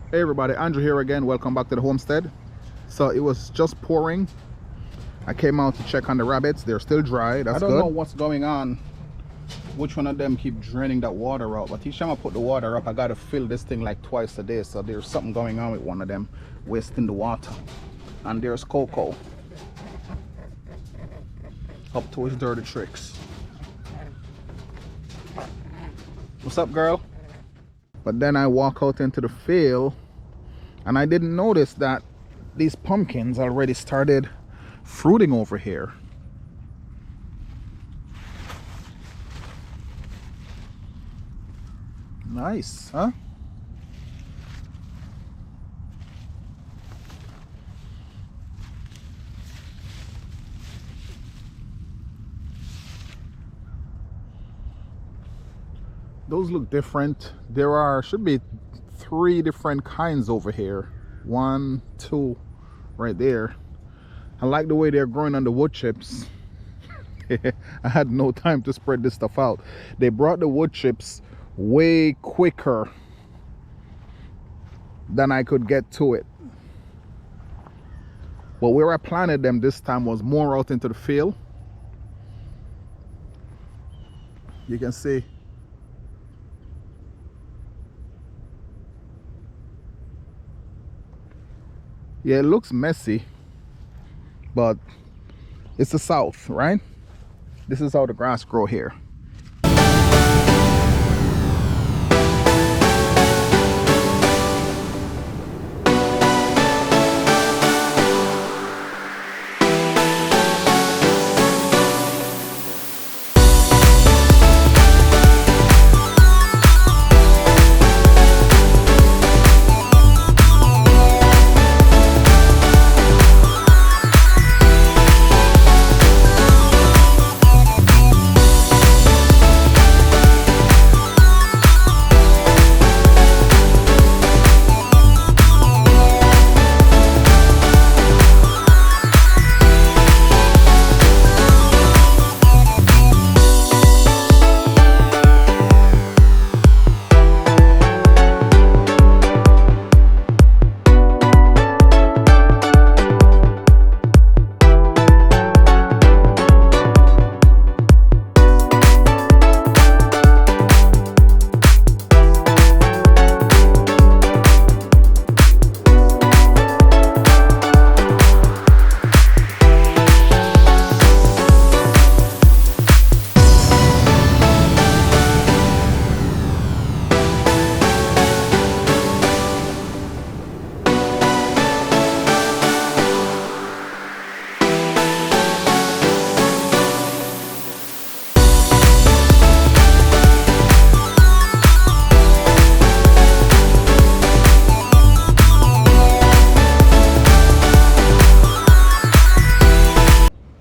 Hey everybody, Andrew here again. Welcome back to the homestead. So it was just pouring. I came out to check on the rabbits. They're still dry. That's good. I don't know what's going on. Which one of them keep draining that water out, but each time I put the water up, I gotta fill this thing like twice a day. So there's something going on with one of them wasting the water. And there's Coco up to his dirty tricks. What's up, girl? But then I walk out into the field and I didn't notice that these pumpkins already started fruiting over here. Nice, huh? Those look different. There should be 3 different kinds over here. 1, 2, right there. I like the way they're growing on the wood chips. I had no time to spread this stuff out. They brought the wood chips way quicker than I could get to it. But where I planted them this time was more out into the field. You can see. Yeah, it looks messy, but it's the south, right? This is how the grass grow here.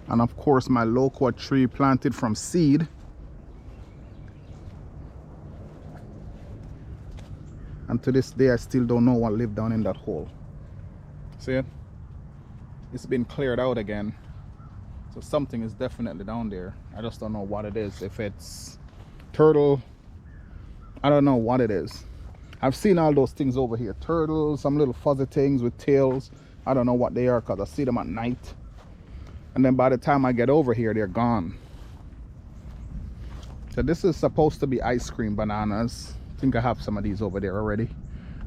And of course my loquat tree planted from seed. And to this day I still don't know what lived down in that hole. See it? It's been cleared out again. So something is definitely down there. I just don't know what it is. If it's turtle, I don't know what it is. I've seen all those things over here. Turtles, some little fuzzy things with tails. I don't know what they are because I see them at night. And then by the time I get over here, they're gone. So this is supposed to be ice cream bananas. I think I have some of these over there already.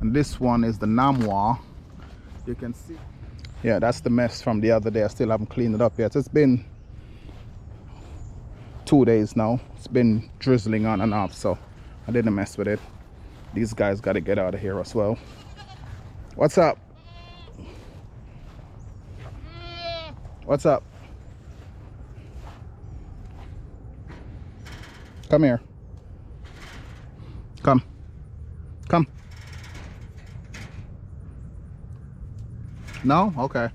And this one is the namwa. You can see. Yeah, that's the mess from the other day. I still haven't cleaned it up yet. It's been 2 days now. It's been drizzling on and off, so I didn't mess with it. These guys got to get out of here as well. What's up? What's up? Come here. Come. Come. No? Okay.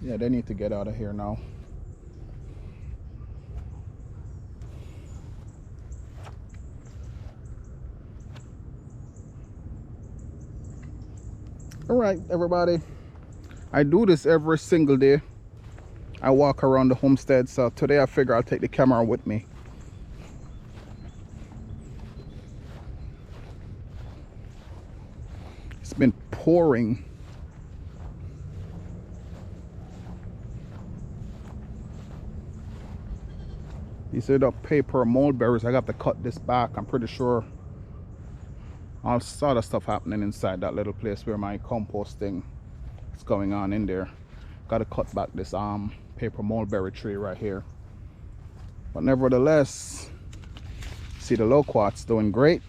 Yeah, they need to get out of here now. All right, everybody. I do this every single day. I walk around the homestead, so today I figure I'll take the camera with me. pouring. These are the paper mulberries. I got to cut this back. I'm pretty sure all sort of stuff happening inside that little place where my composting is going on in there. Got to cut back this paper mulberry tree right here. But nevertheless, see the loquats doing great.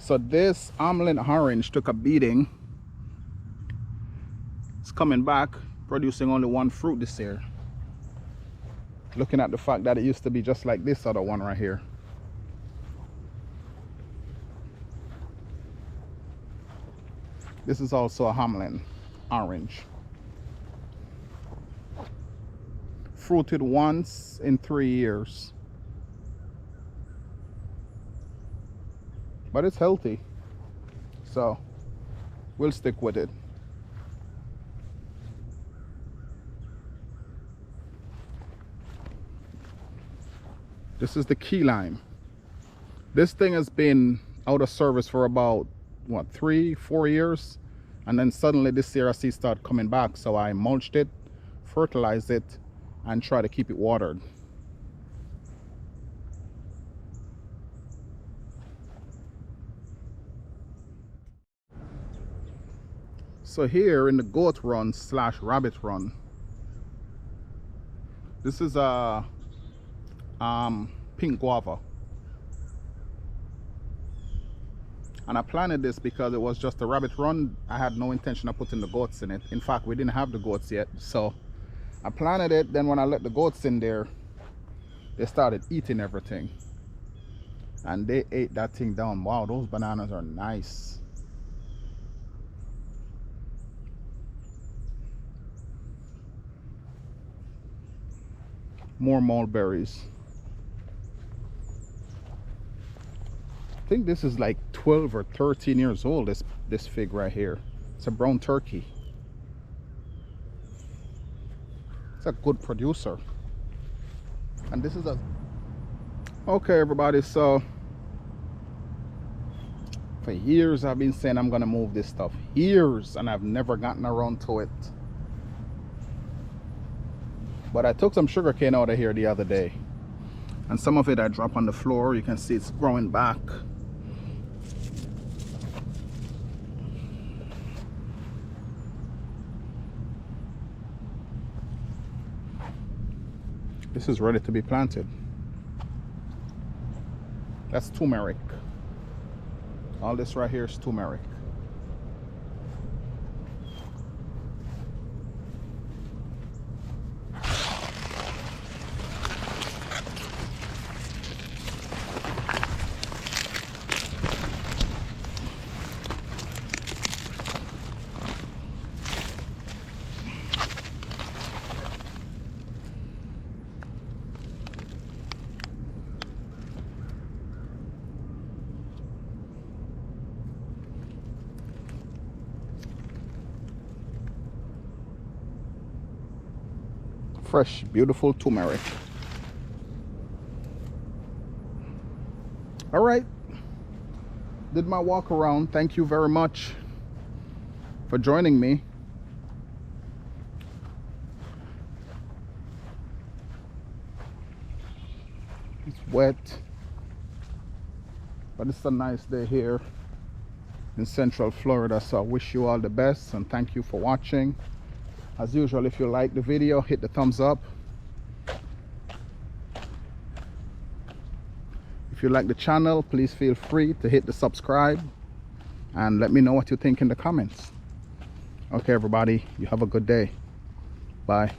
So this almond orange took a beating. It's coming back, producing only one fruit this year. Looking at the fact that it used to be just like this other one right here. This is also a Hamlin orange. Fruited once in 3 years. But it's healthy, so we'll stick with it. This is the key lime. This thing has been out of service for about, what, 3-4 years, and then suddenly this year I see it start coming back, so I mulched it, fertilized it, and try to keep it watered. So here in the goat run / rabbit run, this is a pink guava, and I planted this because it was just a rabbit run. I had no intention of putting the goats in it. In fact, we didn't have the goats yet, so I planted it. Then when I let the goats in there, they started eating everything, and they ate that thing down. Wow, those bananas are nice. More mulberries. I think this is like 12 or 13 years old, this fig right here. It's a brown turkey. It's a good producer. And this is a... Okay, everybody, so for years I've been saying I'm gonna move this stuff. Years, and I've never gotten around to it. But I took some sugar cane out of here the other day, and some of it I dropped on the floor. You can see it's growing back. This is ready to be planted. That's turmeric. All this right here is turmeric. Fresh, beautiful turmeric. All right, did my walk around. Thank you very much for joining me. It's wet, but it's a nice day here in Central Florida, so I wish you all the best and thank you for watching. As usual, if you like the video, hit the thumbs up. If you like the channel, please feel free to hit the subscribe and let me know what you think in the comments. Okay everybody, you have a good day. Bye.